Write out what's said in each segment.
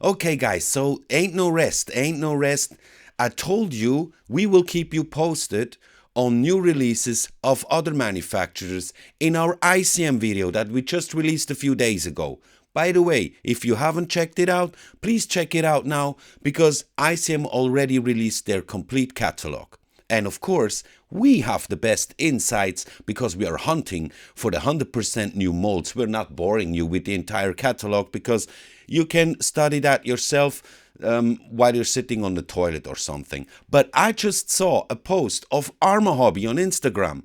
Okay, guys, so ain't no rest, ain't no rest. I told you we will keep you posted on new releases of other manufacturers in our ICM video that we just released a few days ago. By the way, if you haven't checked it out, please check it out now because ICM already released their complete catalog. And of course, we have the best insights because we are hunting for the 100% new molds. We're not boring you with the entire catalog because you can study that yourself while you're sitting on the toilet or something. But I just saw a post of Arma Hobby on Instagram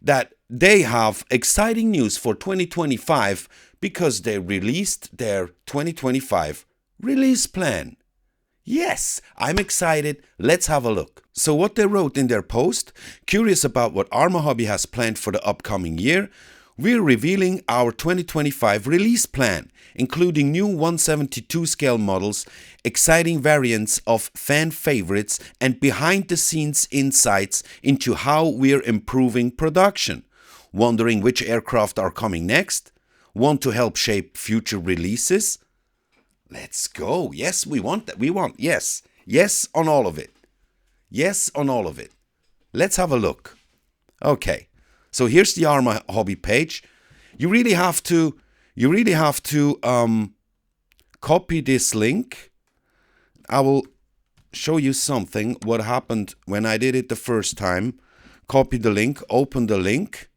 that they have exciting news for 2025 because they released their 2025 release plan. Yes, I'm excited. Let's have a look. So what they wrote in their post, curious about what Arma Hobby has planned for the upcoming year, we're revealing our 2025 release plan, including new 172 scale models, exciting variants of fan favorites, and behind-the-scenes insights into how we're improving production. Wondering which aircraft are coming next? Want to help shape future releases? Let's go. Yes, we want that. We want, yes. Yes on all of it. Yes on all of it. Let's have a look. Okay. So here's the Arma Hobby page. You really have to copy this link. I will show you something what happened when I did it the first time. Copy the link, open the link,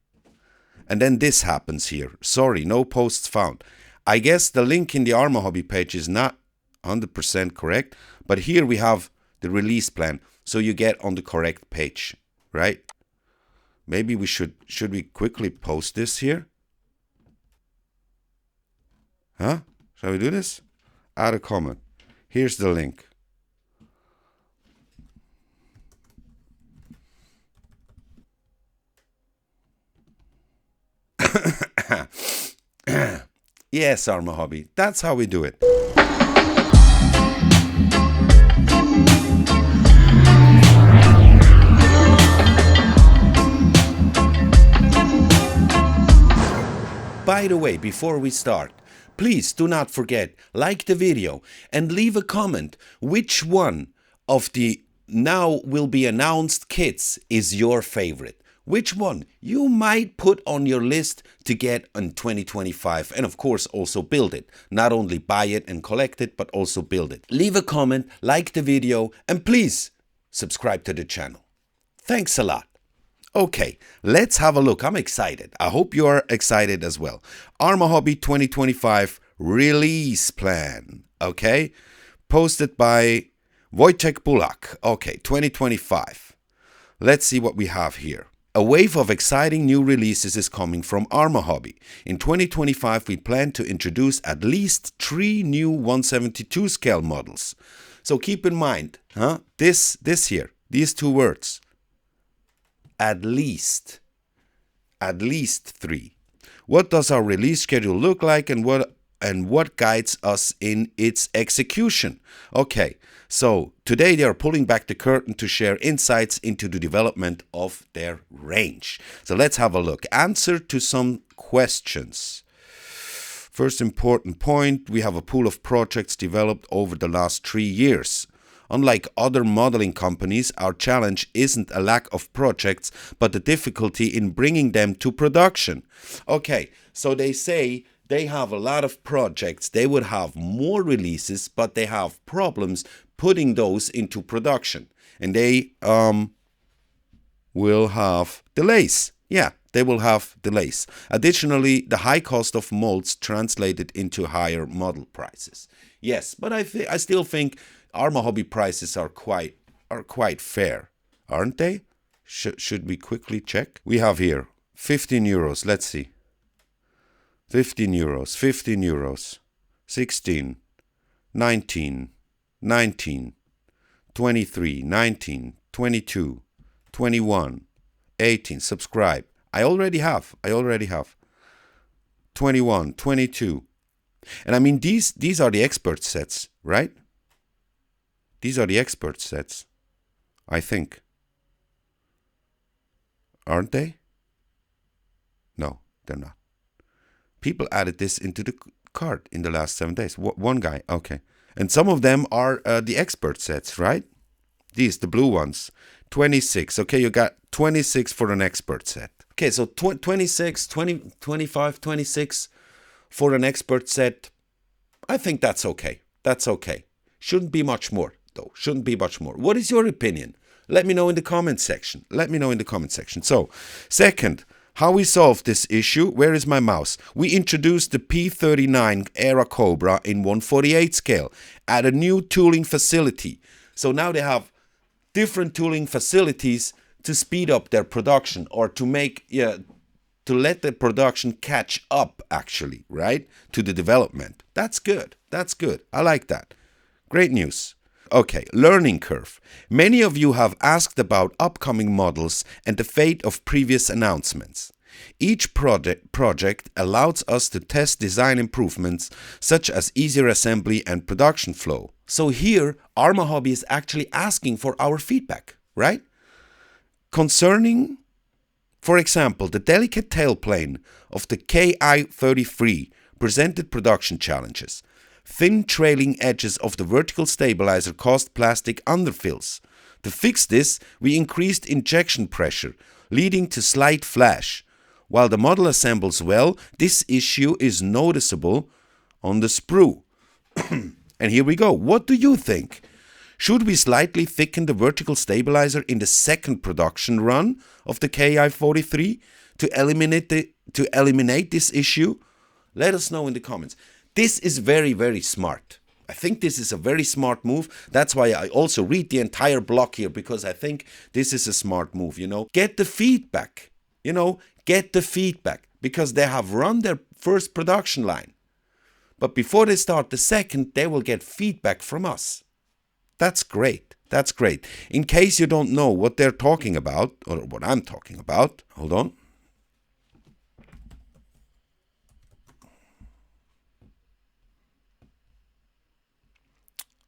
and then this happens here. Sorry, no posts found. I guess the link in the Arma Hobby page is not 100% correct, but here we have the release plan, so you get on the correct page, right? Maybe we should we quickly post this here? Huh? Shall we do this? Add a comment. Here's the link. Yes, Arma Hobby. That's how we do it. By the way, before we start, please do not forget, like the video and leave a comment which one of the now will be announced kits is your favorite. Which one you might put on your list to get in 2025 and of course also build it. Not only buy it and collect it, but also build it. Leave a comment, like the video, and please subscribe to the channel. Thanks a lot. Okay, let's have a look. I'm excited. I hope you are excited as well. Arma Hobby 2025 release plan. Okay, posted by Wojciech Bulak. Okay, 2025. Let's see what we have here. A wave of exciting new releases is coming from Arma Hobby. In 2025, we plan to introduce at least 3 new 172 scale models. So keep in mind, this here, these two words. At least 3. What does our release schedule look like and what guides us in its execution? Okay, so today they are pulling back the curtain to share insights into the development of their range. So let's have a look. Answer to some questions. First important point, we have a pool of projects developed over the last 3 years. Unlike other modeling companies, our challenge isn't a lack of projects, but the difficulty in bringing them to production. Okay, so they say they have a lot of projects, they would have more releases, but they have problems putting those into production. And they will have delays. Yeah, they will have delays. Additionally, the high cost of molds translated into higher model prices. Yes, but I still think Arma Hobby prices are quite fair, aren't they? Should we quickly check? We have here 15 euros. Let's see. 15 euros, 15 euros, 16, 19, 19, 23, 19, 22, 21, 18. Subscribe. I already have. 21, 22. And I mean, these are the expert sets, right? These are the expert sets, I think. Aren't they? No, they're not. People added this into the cart in the last 7 days. One guy, okay. And some of them are the expert sets, right? These, the blue ones. 26. Okay, you got 26 for an expert set. Okay, so 26, 20, 25, 26 for an expert set. I think that's okay. That's okay. Shouldn't be much more, though. Shouldn't be much more. What is your opinion? Let me know in the comment section. Let me know in the comment section. So, second, how we solved this issue. Where is my mouse? We introduced the P39 Era Cobra in 1/48 scale at a new tooling facility. So now they have different tooling facilities to speed up their production, or to make, to let the production catch up, actually, right, to the development. That's good. That's good. I like that. Great news. Okay, learning curve. Many of you have asked about upcoming models and the fate of previous announcements. Each project allows us to test design improvements such as easier assembly and production flow. So here, Arma Hobby is actually asking for our feedback, right? Concerning, for example, the delicate tailplane of the KI-33 presented production challenges. Thin trailing edges of the vertical stabilizer caused plastic underfills. To fix this, we increased injection pressure, leading to slight flash. While the model assembles well, this issue is noticeable on the sprue. And here we go. What do you think? Should we slightly thicken the vertical stabilizer in the second production run of the KI-43 to eliminate this issue? Let us know in the comments. This is very, very smart. I think this is a very smart move. That's why I also read the entire block here, because I think this is a smart move, Get the feedback, get the feedback, because they have run their first production line. But before they start the second, they will get feedback from us. That's great. That's great. In case you don't know what they're talking about, or what I'm talking about, hold on.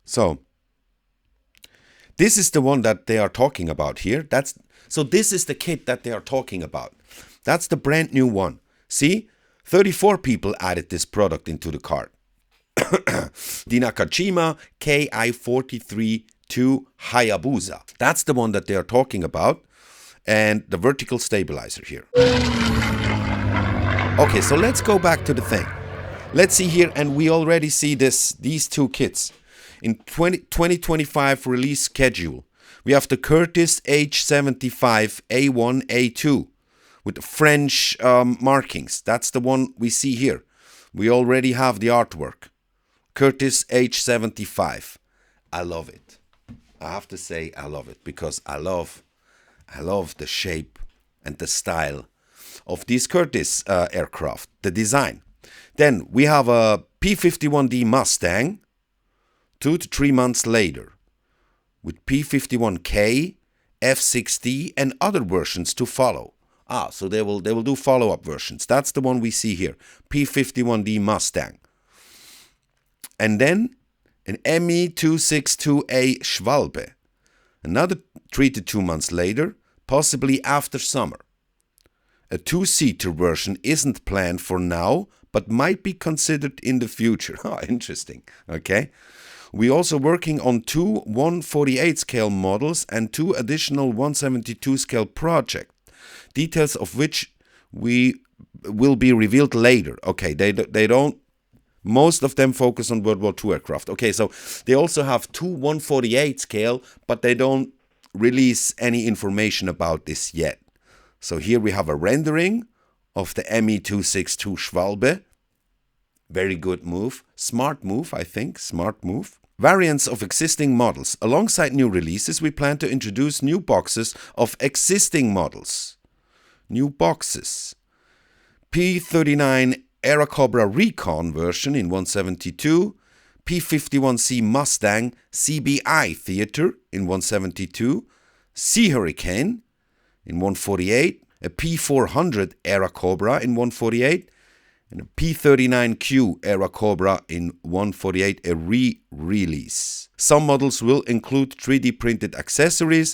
So, this is the one that they are talking about here. So this is the kit that they are talking about. That's the brand new one. See, 34 people added this product into the cart. The Nakajima KI-43-2 Hayabusa. That's the one that they are talking about. And the vertical stabilizer here. Okay, so let's go back to the thing. Let's see here, and we already see these two kits. In 2025 release schedule, we have the Curtis H75 A1 A2 with the French markings. That's the one we see here. We already have the artwork. Curtis H75. I love it. I have to say I love it, because I love the shape and the style of these Curtis aircraft, the design. Then we have a P51D Mustang 2 to 3 months later, with P51K, F6D and other versions to follow. So they will do follow-up versions. That's the one we see here, P51D Mustang. And then an ME262A Schwalbe, another 3 to 2 months later, possibly after summer. A 2-seater version isn't planned for now, but might be considered in the future. Interesting. Okay. We're also working on 2 1/48 scale models and 2 additional 1/72 scale projects, details of which will be revealed later. Okay, they don't. Most of them focus on World War II aircraft. Okay, so they also have 2 1/48 scale, but they don't release any information about this yet. So here we have a rendering of the ME262 Schwalbe. Very good move. Smart move, I think. Smart move. Variants of existing models. Alongside new releases, we plan to introduce new boxes of existing models. New boxes. P39 Airacobra Recon version in 172. P51C Mustang CBI Theater in 172. Sea Hurricane in 148. A P400 Airacobra in 148. And a P39Q Airacobra in 148, a re-release. Some models will include 3D printed accessories,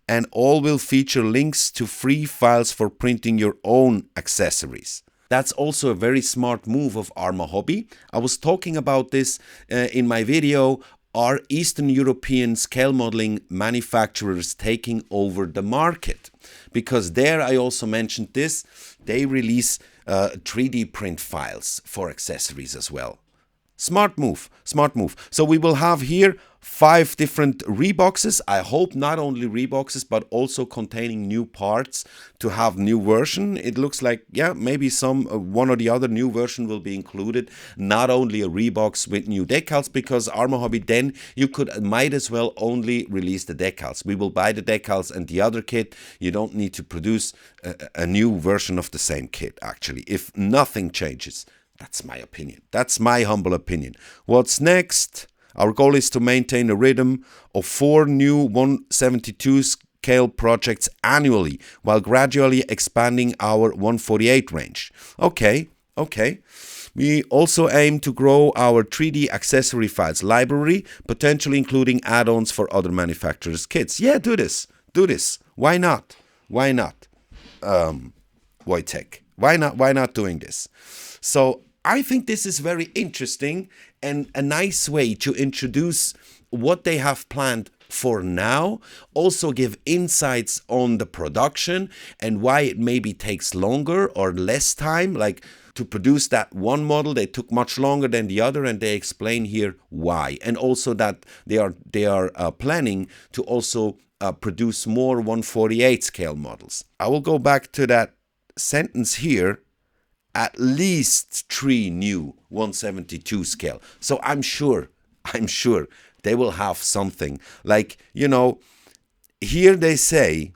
and all will feature links to free files for printing your own accessories. That's also a very smart move of Arma Hobby. I was talking about this in my video. Are Eastern European scale modeling manufacturers taking over the market? Because there I also mentioned this. They release 3D print files for accessories as well. Smart move, smart move. So we will have here 5 different reboxes. I hope not only reboxes, but also containing new parts to have new version. It looks like, yeah, maybe some one or the other new version will be included. Not only a rebox with new decals, because Arma Hobby, then you might as well only release the decals. We will buy the decals and the other kit. You don't need to produce a new version of the same kit, actually, if nothing changes. That's my opinion. That's my humble opinion. What's next? Our goal is to maintain a rhythm of 4 new 172 scale projects annually, while gradually expanding our 148 range. Okay. We also aim to grow our 3D accessory files library, potentially including add-ons for other manufacturers' kits. Yeah, do this. Why not? Wojtek. Why not doing this? So I think this is very interesting and a nice way to introduce what they have planned for now, also give insights on the production and why it maybe takes longer or less time. Like to produce that one model, they took much longer than the other, and they explain here why. And also that they are planning to also produce more 148 scale models. I will go back to that sentence here. At least 3 new 172 scale. So I'm sure they will have something. Like, you know, here they say,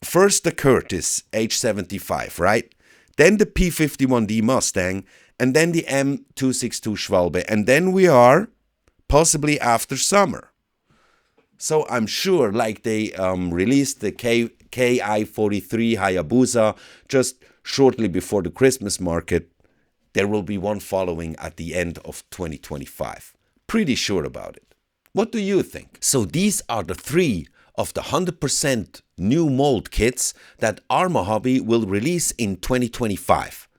first the Curtis H75, right? Then the P51D Mustang, and then the M262 Schwalbe. And then we are possibly after summer. So I'm sure, like they released the KI-43 Hayabusa just shortly before the Christmas market, there will be one following at the end of 2025. Pretty sure about it. What do you think? So these are the 3 of the 100% new mold kits that Arma Hobby will release in 2025.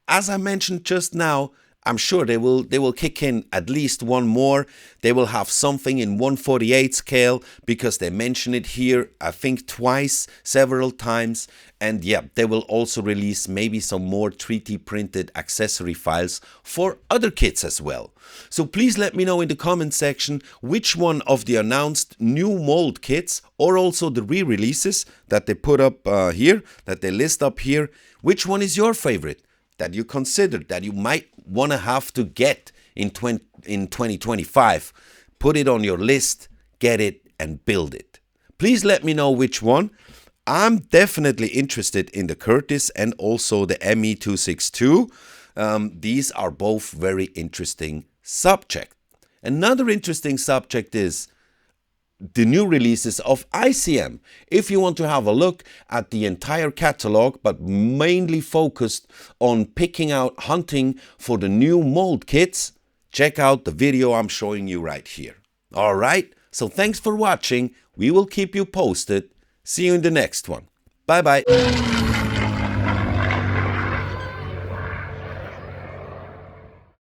As I mentioned just now, I'm sure they will kick in at least one more. They will have something in 148 scale because they mention it here, I think twice, several times. And yeah, they will also release maybe some more 3D printed accessory files for other kits as well. So please let me know in the comment section which one of the announced new mold kits, or also the re-releases that they put up here, that they list up here, which one is your favorite that you considered, that you might want to have to get in 2025. Put it on your list, get it, and build it. Please let me know which one. I'm definitely interested in the Curtis and also the ME262. These are both very interesting subjects. Another interesting subject is the new releases of ICM. If you want to have a look at the entire catalog, but mainly focused on picking out, hunting for the new mold kits, check out the video I'm showing you right here. Alright, so thanks for watching. We will keep you posted. See you in the next one. Bye bye.